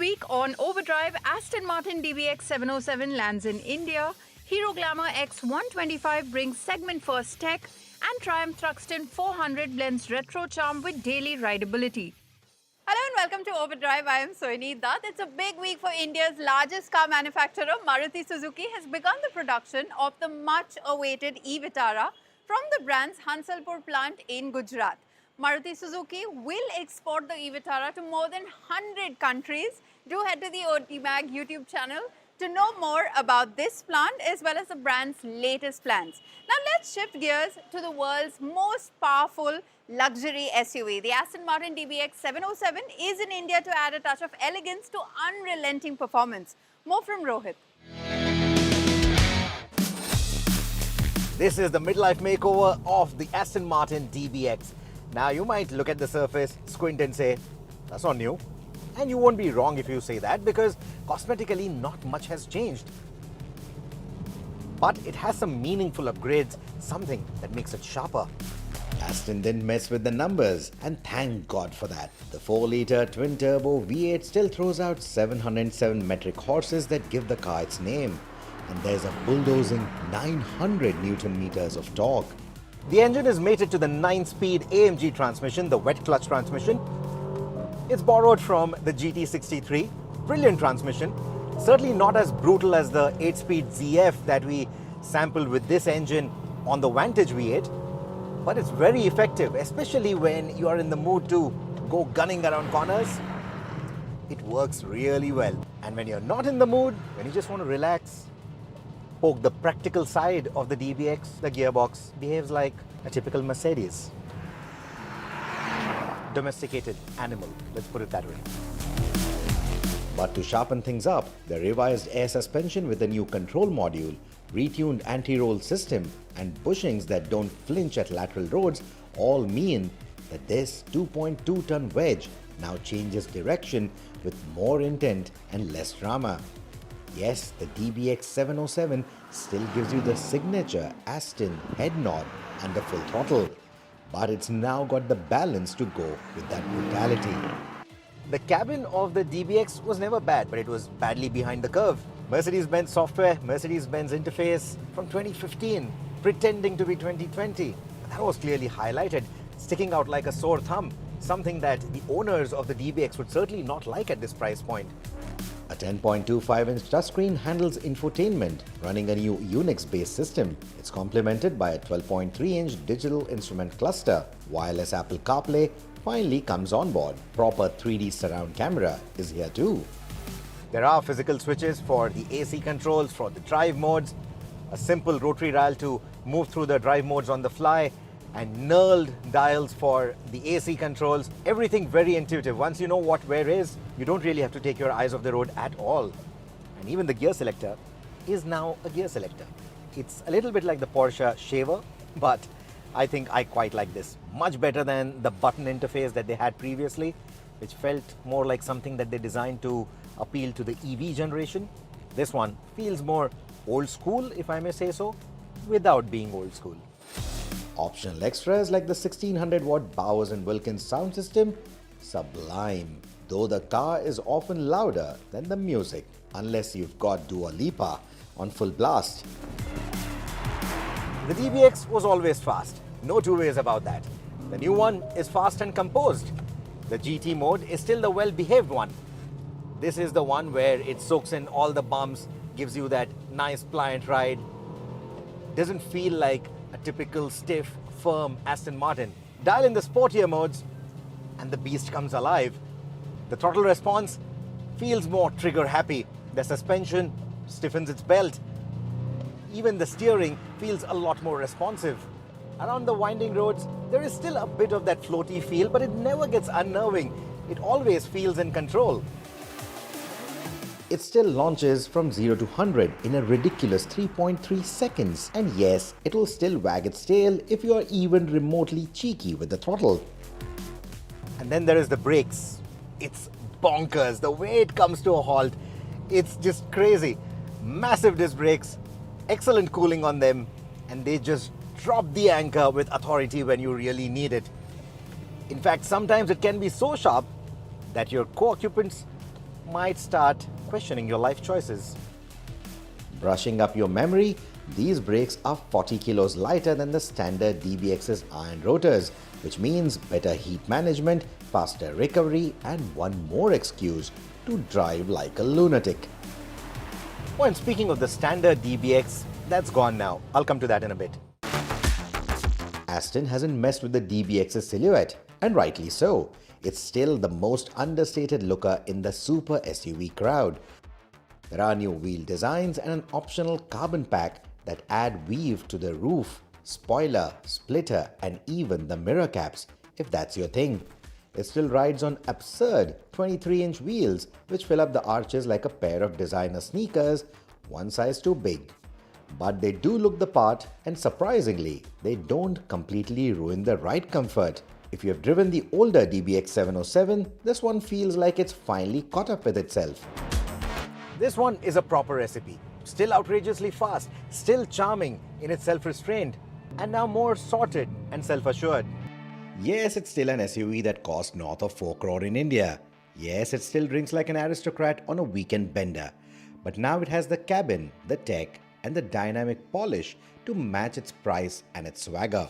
week on Overdrive, Aston Martin DBX707 lands in India, Hero Glamour X125 brings segment-first tech, and Triumph Thruxton 400 blends retro charm with daily rideability. Hello and welcome to Overdrive. I am Soini Dutt. It's a big week for India's largest car manufacturer, Maruti Suzuki, has begun the production of the much-awaited e-Vitara from the brand's Hansalpur plant in Gujarat. Maruti Suzuki will export the e-Vitara to more than 100 countries. Do head to the OTMag YouTube channel to know more about this plant as well as the brand's latest plans. Now let's shift gears to the world's most powerful luxury SUV. The Aston Martin DBX707 is in India to add a touch of elegance to unrelenting performance. More from Rohit. This is the midlife makeover of the Aston Martin DBX. Now you might look at the surface, squint and say, that's not new. And you won't be wrong if you say that because cosmetically not much has changed. But it has some meaningful upgrades, something that makes it sharper. Aston didn't mess with the numbers, and thank God for that. The 4-litre twin-turbo V8 still throws out 707 metric horses that give the car its name. And there's a bulldozing 900 Newton-meters of torque. The engine is mated to the 9-speed AMG transmission, the wet clutch transmission. It's borrowed from the GT63, brilliant transmission. Certainly not as brutal as the 8-speed ZF that we sampled with this engine on the Vantage V8. But it's very effective, especially when you are in the mood to go gunning around corners. It works really well. And when you're not in the mood, when you just want to relax, poke the practical side of the DBX, the gearbox behaves like a typical Mercedes. Domesticated animal, let's put it that way. But to sharpen things up, the revised air suspension with a new control module, retuned anti-roll system, and bushings that don't flinch at lateral roads all mean that this 2.2-ton wedge now changes direction with more intent and less drama. Yes, the DBX707 still gives you the signature Aston head nod under full throttle, but it's now got the balance to go with that brutality. The cabin of the DBX was never bad, but it was badly behind the curve. Mercedes-Benz software, Mercedes-Benz interface from 2015, pretending to be 2020. That was clearly highlighted, sticking out like a sore thumb, something that the owners of the DBX would certainly not like at this price point. A 10.25-inch touchscreen handles infotainment, running a new Unix-based system. It's complemented by a 12.3-inch digital instrument cluster. Wireless Apple CarPlay finally comes on board. Proper 3D surround camera is here too. There are physical switches for the AC controls, for the drive modes, a simple rotary dial to move through the drive modes on the fly, and knurled dials for the AC controls. Everything very intuitive. Once you know what where is, you don't really have to take your eyes off the road at all. And even the gear selector is now a gear selector. It's a little bit like the Porsche Shaver, but I think I quite like this. Much better than the button interface that they had previously, which felt more like something that they designed to appeal to the EV generation. This one feels more old school, if I may say so, without being old school. Optional extras like the 1600-watt Bowers & Wilkins sound system, sublime. Though the car is often louder than the music, unless you've got Dua Lipa on full blast. The DBX was always fast, no two ways about that. The new one is fast and composed. The GT mode is still the well-behaved one. This is the one where it soaks in all the bumps, gives you that nice pliant ride. Doesn't feel like a typical stiff, firm Aston Martin. Dial in the sportier modes and the beast comes alive. The throttle response feels more trigger happy. The suspension stiffens its belt. Even the steering feels a lot more responsive. Around the winding roads, there is still a bit of that floaty feel, but it never gets unnerving. It always feels in control. It still launches from 0 to 100 in a ridiculous 3.3 seconds. And yes, it'll still wag its tail if you are even remotely cheeky with the throttle. And then there is the brakes. It's bonkers. The way it comes to a halt, it's just crazy. Massive disc brakes, excellent cooling on them, and they just drop the anchor with authority when you really need it. In fact, sometimes it can be so sharp that your co-occupants might start questioning your life choices. Brushing up your memory, these brakes are 40 kilos lighter than the standard DBX's iron rotors, which means better heat management, faster recovery, and one more excuse to drive like a lunatic. Oh, and speaking of the standard DBX, that's gone now. I'll come to that in a bit. Aston hasn't messed with the DBX's silhouette, and rightly so. It's still the most understated looker in the super SUV crowd. There are new wheel designs and an optional carbon pack that add weave to the roof, spoiler, splitter, and even the mirror caps, if that's your thing. It still rides on absurd 23-inch wheels, which fill up the arches like a pair of designer sneakers, one size too big. But they do look the part, and surprisingly, they don't completely ruin the ride comfort. If you have driven the older DBX707, this one feels like it's finally caught up with itself. This one is a proper recipe. Still outrageously fast, still charming in its self-restraint, and now more sorted and self-assured. Yes, it's still an SUV that costs north of 4 crore in India. Yes, it still drinks like an aristocrat on a weekend bender. But now it has the cabin, the tech, and the dynamic polish to match its price and its swagger.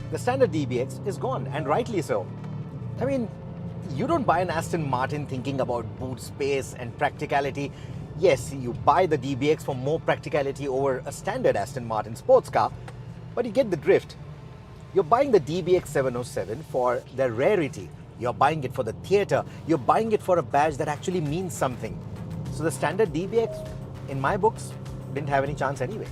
The standard DBX is gone, and rightly so. I mean, you don't buy an Aston Martin thinking about boot space and practicality. Yes, you buy the DBX for more practicality over a standard Aston Martin sports car, but you get the drift. You're buying the DBX707 for the rarity. You're buying it for the theatre. You're buying it for a badge that actually means something. So the standard DBX, in my books, didn't have any chance anyway.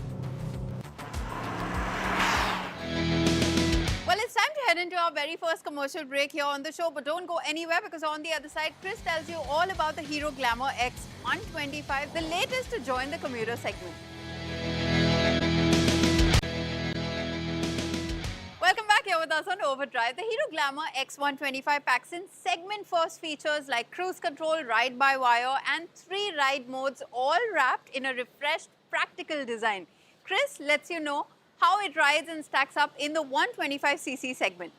Well, it's time to head into our very first commercial break here on the show, but don't go anywhere because on the other side, Chris tells you all about the Hero Glamour X125, the latest to join the commuter segment. Welcome back here with us on Overdrive. The Hero Glamour X125 packs in segment-first features like cruise control, ride-by-wire, and 3 ride modes, all wrapped in a refreshed, practical design. Chris lets you know how it rides and stacks up in the 125cc segment.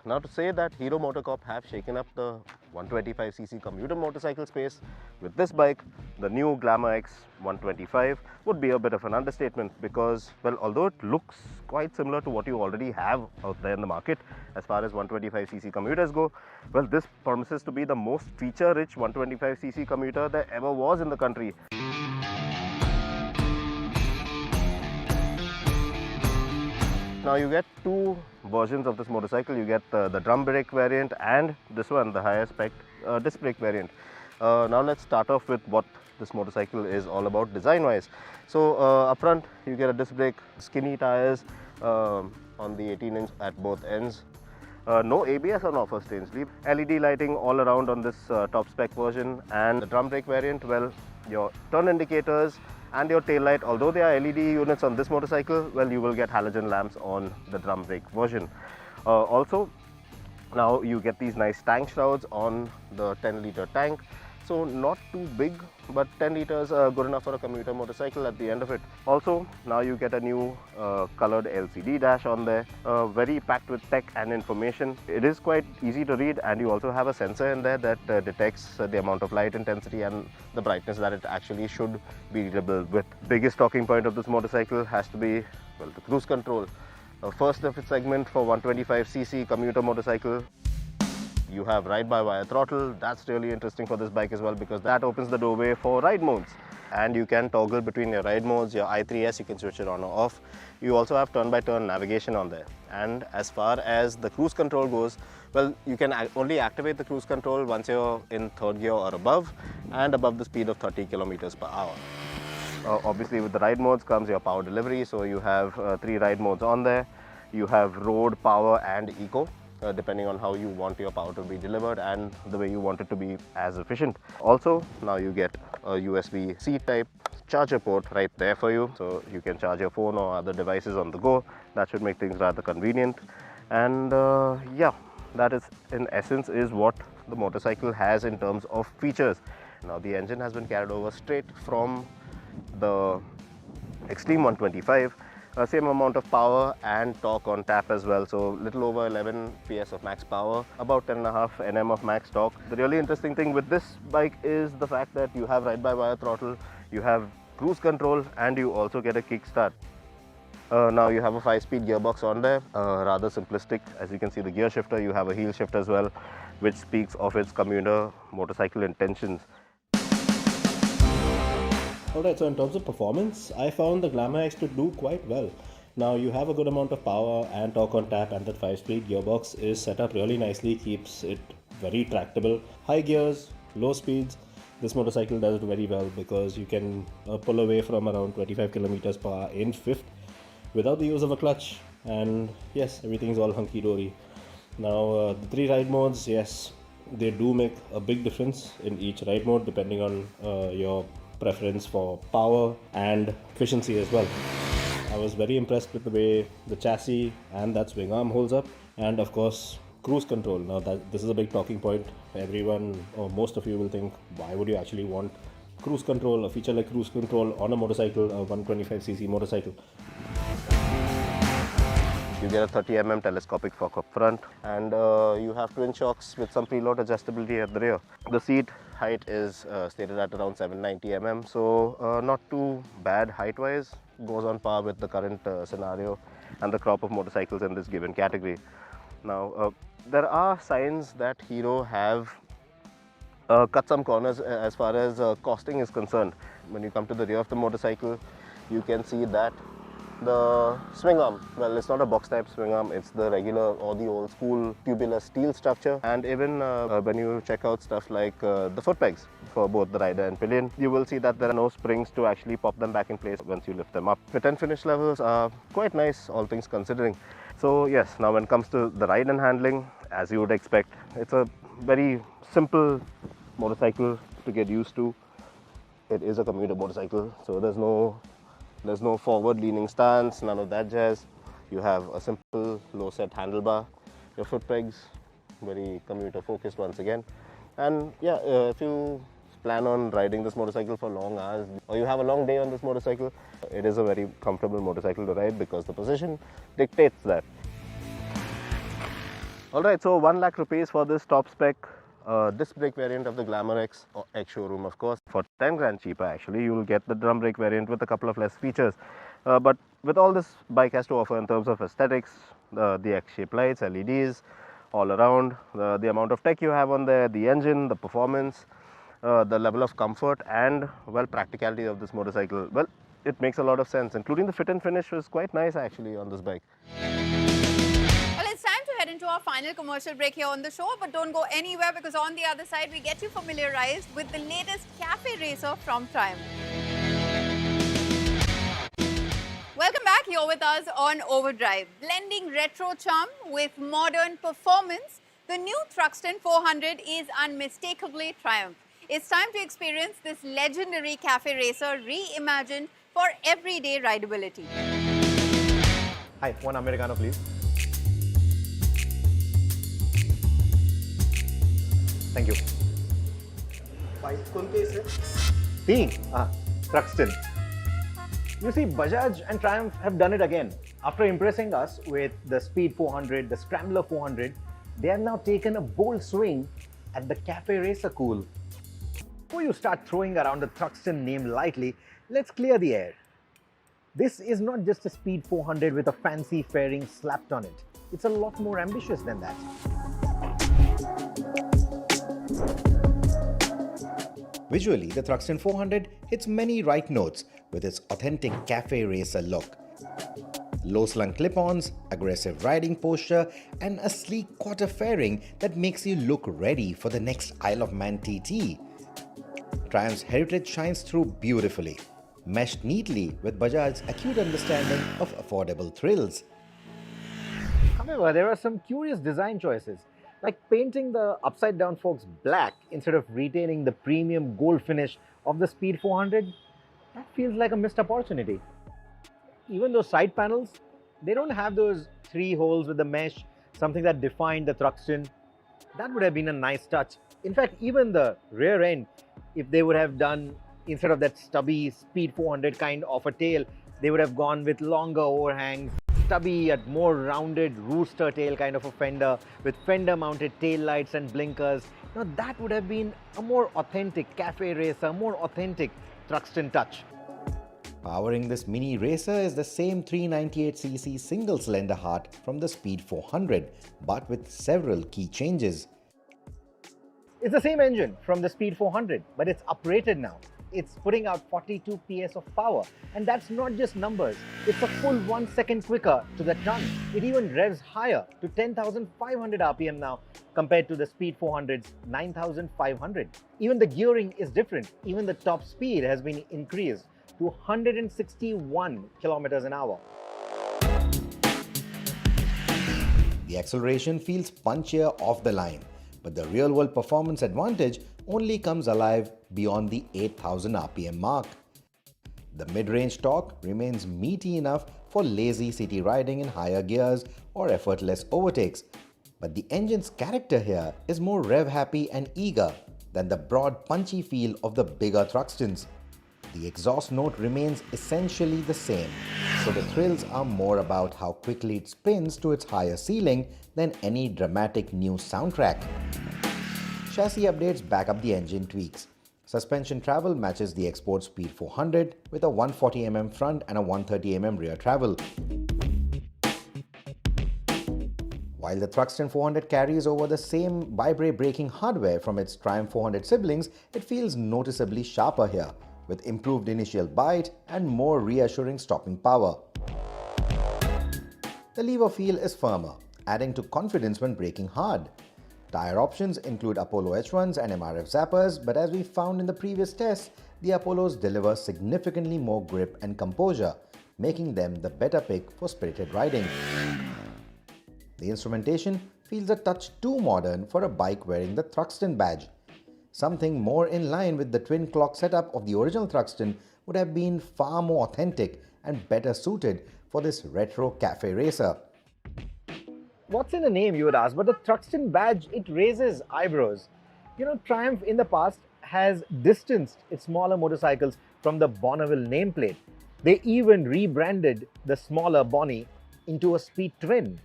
Now, to say that Hero MotoCorp have shaken up the 125cc commuter motorcycle space with this bike, the new Glamour X125, would be a bit of an understatement because, well, although it looks quite similar to what you already have out there in the market as far as 125cc commuters go, well, this promises to be the most feature-rich 125cc commuter there ever was in the country. Now you get 2 versions of this motorcycle. You get the drum brake variant and this one, the higher spec disc brake variant. Now let's start off with what this motorcycle is all about design-wise. So up front you get a disc brake, skinny tires on the 18-inch at both ends. No ABS on offer, strangely. LED lighting all around on this top spec version, and the drum brake variant, well, your turn indicators and your tail light, although they are LED units on this motorcycle, well, you will get halogen lamps on the drum brake version. Also, now you get these nice tank shrouds on the 10-litre tank. So not too big, but 10 liters are good enough for a commuter motorcycle at the end of it. Also, now you get a new colored LCD dash on there, very packed with tech and information. It is quite easy to read, and you also have a sensor in there that detects the amount of light intensity and the brightness that it actually should be readable with. Biggest talking point of this motorcycle has to be, well, the cruise control. First of its segment for 125cc commuter motorcycle. You have ride-by-wire throttle. That's really interesting for this bike as well, because that opens the doorway for ride modes. And you can toggle between your ride modes, your I3S, you can switch it on or off. You also have turn-by-turn navigation on there. And as far as the cruise control goes, well, you can only activate the cruise control once you're in 3rd gear or above, and above the speed of 30 kilometers per hour. Obviously, with the ride modes comes your power delivery. So you have 3 ride modes on there. You have road, power, and eco. Depending on how you want your power to be delivered and the way you want it to be as efficient. Also, now you get a USB-C type charger port right there for you, so you can charge your phone or other devices on the go. That should make things rather convenient. And yeah, that is in essence is what the motorcycle has in terms of features. Now the engine has been carried over straight from the Extreme 125. Same amount of power and torque on tap as well. So little over 11 PS of max power, about 10.5 Nm of max torque. The really interesting thing with this bike is the fact that you have ride-by-wire throttle, you have cruise control, and you also get a kickstart. Now you have a 5-speed gearbox on there, rather simplistic. As you can see, the gear shifter, you have a heel shift as well, which speaks of its commuter motorcycle intentions. Alright, so in terms of performance, I found the Glamour X to do quite well. Now you have a good amount of power and torque on tap, and that 5-speed gearbox is set up really nicely, keeps it very tractable. High gears, low speeds, this motorcycle does it very well because you can pull away from around 25 kilometers per hour in fifth without the use of a clutch, and yes, everything is all hunky-dory. Now the 3 ride modes, yes, they do make a big difference in each ride mode depending on your preference for power and efficiency as well. I was very impressed with the way the chassis and that swing arm holds up, and of course cruise control. Now this is a big talking point. Everyone or most of you will think, why would you actually want cruise control, a feature like cruise control on a motorcycle, a 125cc motorcycle? You get a 30 mm telescopic fork up front, and you have twin shocks with some preload adjustability at the rear. The seat height is stated at around 790 mm, so not too bad height-wise. Goes on par with the current scenario and the crop of motorcycles in this given category. Now, there are signs that Hero have cut some corners as far as costing is concerned. When you come to the rear of the motorcycle, you can see that the swing arm, well, it's not a box type swing arm, it's the regular or the old school tubular steel structure. And even when you check out stuff like the foot pegs for both the rider and pillion, you will see that there are no springs to actually pop them back in place once you lift them up. Fit and finish levels are quite nice, all things considering. So yes, now when it comes to the ride and handling, as you would expect, it's a very simple motorcycle to get used to. It is a commuter motorcycle, so there's no forward-leaning stance, none of that jazz. You have a simple low-set handlebar. Your foot pegs, very commuter-focused once again. And yeah, if you plan on riding this motorcycle for long hours, or you have a long day on this motorcycle, it is a very comfortable motorcycle to ride because the position dictates that. Alright, so 1 lakh rupees for this top spec disc brake variant of the Glamour X, or X showroom of course. For 10 grand cheaper actually, you will get the drum brake variant with a couple of less features. But with all this bike has to offer in terms of aesthetics, the X-shaped lights, LEDs, all around, the amount of tech you have on there, the engine, the performance, the level of comfort and, well, practicality of this motorcycle, well, it makes a lot of sense, including the fit and finish was quite nice actually on this bike. Well, it's time to head into our final commercial break here on the show, but don't go anywhere because on the other side we get you familiarized with the latest cafe racer from Triumph. Welcome back. You're with us on Overdrive. Blending retro charm with modern performance, the new Thruxton 400 is unmistakably Triumph. It's time to experience this legendary cafe racer reimagined for everyday rideability. Hi, 1 Americano please. Thank you. Thruxton. You see, Bajaj and Triumph have done it again. After impressing us with the Speed 400, the Scrambler 400, they have now taken a bold swing at the Cafe Racer Cool. Before you start throwing around the Thruxton name lightly, let's clear the air. This is not just a Speed 400 with a fancy fairing slapped on it. It's a lot more ambitious than that. Visually, the Thruxton 400 hits many right notes with its authentic cafe racer look. Low-slung clip-ons, aggressive riding posture, and a sleek quarter fairing that makes you look ready for the next Isle of Man TT. Triumph's heritage shines through beautifully, meshed neatly with Bajaj's acute understanding of affordable thrills. However, there are some curious design choices, like painting the upside-down forks black instead of retaining the premium gold finish of the Speed 400. That feels like a missed opportunity. Even those side panels, they don't have those 3 holes with the mesh, something that defined the Thruxton. That would have been a nice touch. In fact, even the rear end, if they would have done, instead of that stubby Speed 400 kind of a tail, they would have gone with longer overhangs, stubby yet more rounded rooster tail kind of a fender with fender mounted tail lights and blinkers. Now that would have been a more authentic cafe racer, more authentic Thruxton touch. Powering this mini racer is the same 398cc single-cylinder heart from the Speed 400, but with several key changes. It's the same engine from the Speed 400, but it's uprated now. It's putting out 42 PS of power, and that's not just numbers. It's a full 1 second quicker to the ton. It even revs higher to 10,500 RPM now compared to the Speed 400's 9,500. Even the gearing is different. Even the top speed has been increased to 161 kilometers an hour. The acceleration feels punchier off the line, but the real-world performance advantage only comes alive beyond the 8,000 RPM mark. The mid-range torque remains meaty enough for lazy city riding in higher gears or effortless overtakes, but the engine's character here is more rev-happy and eager than the broad, punchy feel of the bigger Thruxtons. The exhaust note remains essentially the same, so the thrills are more about how quickly it spins to its higher ceiling than any dramatic new soundtrack. Chassis updates back up the engine tweaks. Suspension travel matches the Export Speed 400 with a 140mm front and a 130mm rear travel. While the Thruxton 400 carries over the same vibrate braking hardware from its Triumph 400 siblings, it feels noticeably sharper here, with improved initial bite and more reassuring stopping power. The lever feel is firmer, adding to confidence when braking hard. Tire options include Apollo H1s and MRF zappers, but as we found in the previous tests, the Apollos deliver significantly more grip and composure, making them the better pick for spirited riding. The instrumentation feels a touch too modern for a bike wearing the Thruxton badge. Something more in line with the twin clock setup of the original Thruxton would have been far more authentic and better suited for this retro cafe racer. What's in the name, you would ask, but the Thruxton badge, it raises eyebrows. You know, Triumph in the past has distanced its smaller motorcycles from the Bonneville nameplate. They even rebranded the smaller Bonnie into a Speed Twin.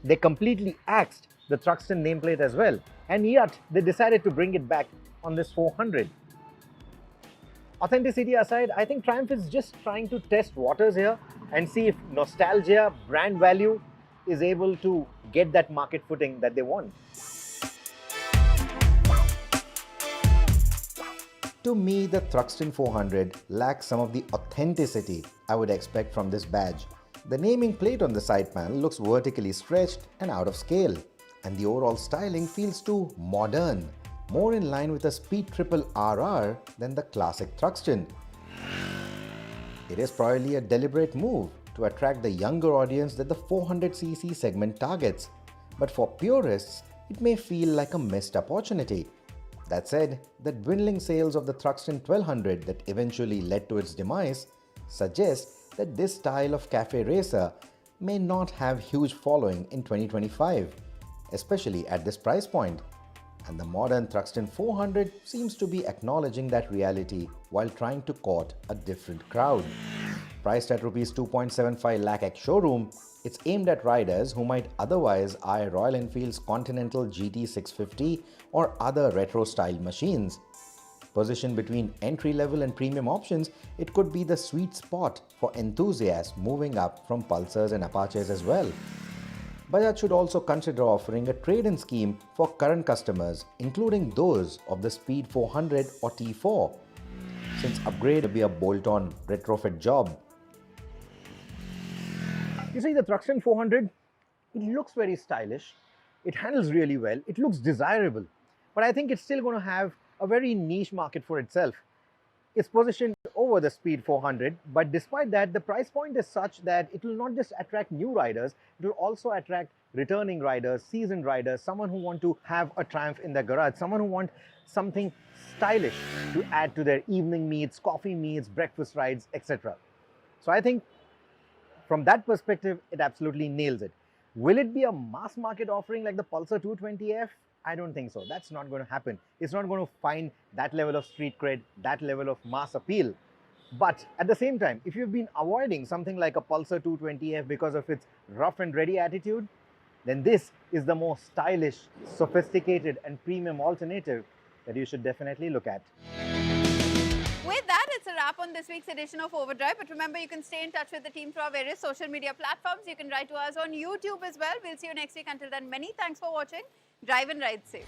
They completely axed the Thruxton nameplate as well, and yet they decided to bring it back on this 400. Authenticity aside, I think Triumph is just trying to test waters here and see if nostalgia, brand value is able to get that market footing that they want. To me, the Thruxton 400 lacks some of the authenticity I would expect from this badge. The naming plate on the side panel looks vertically stretched and out of scale, and the overall styling feels too modern, more in line with a Speed Triple RR than the classic Thruxton. It is probably a deliberate move to attract the younger audience that the 400cc segment targets, but for purists, it may feel like a missed opportunity. That said, the dwindling sales of the Thruxton 1200 that eventually led to its demise suggest that this style of cafe racer may not have huge following in 2025, especially at this price point. And the modern Thruxton 400 seems to be acknowledging that reality while trying to court a different crowd. Priced at Rs 2.75 lakh at showroom, it's aimed at riders who might otherwise eye Royal Enfield's Continental GT650 or other retro-style machines. Positioned between entry-level and premium options, it could be the sweet spot for enthusiasts moving up from Pulsars and Apaches as well. Bajaj should also consider offering a trade-in scheme for current customers, including those of the Speed 400 or T4, since upgrade would be a bolt-on retrofit job. You see, the Thruxton 400, it looks very stylish, it handles really well, it looks desirable, but I think it's still going to have a very niche market for itself. It's positioned over the Speed 400, but despite that, the price point is such that it will not just attract new riders, it will also attract returning riders, seasoned riders, someone who want to have a Triumph in their garage, someone who want something stylish to add to their evening meets, coffee meets, breakfast rides, etc. So I think from that perspective, it absolutely nails it. Will it be a mass market offering like the Pulsar 220F? I don't think so. That's not going to happen. It's not going to find that level of street cred, that level of mass appeal. But at the same time, if you've been avoiding something like a Pulsar 220F because of its rough and ready attitude, then this is the more stylish, sophisticated and premium alternative that you should definitely look at. With that, it's a wrap on this week's edition of Overdrive. But remember, you can stay in touch with the team through our various social media platforms. You can write to us on YouTube as well. We'll see you next week. Until then, many thanks for watching. Drive and ride safe.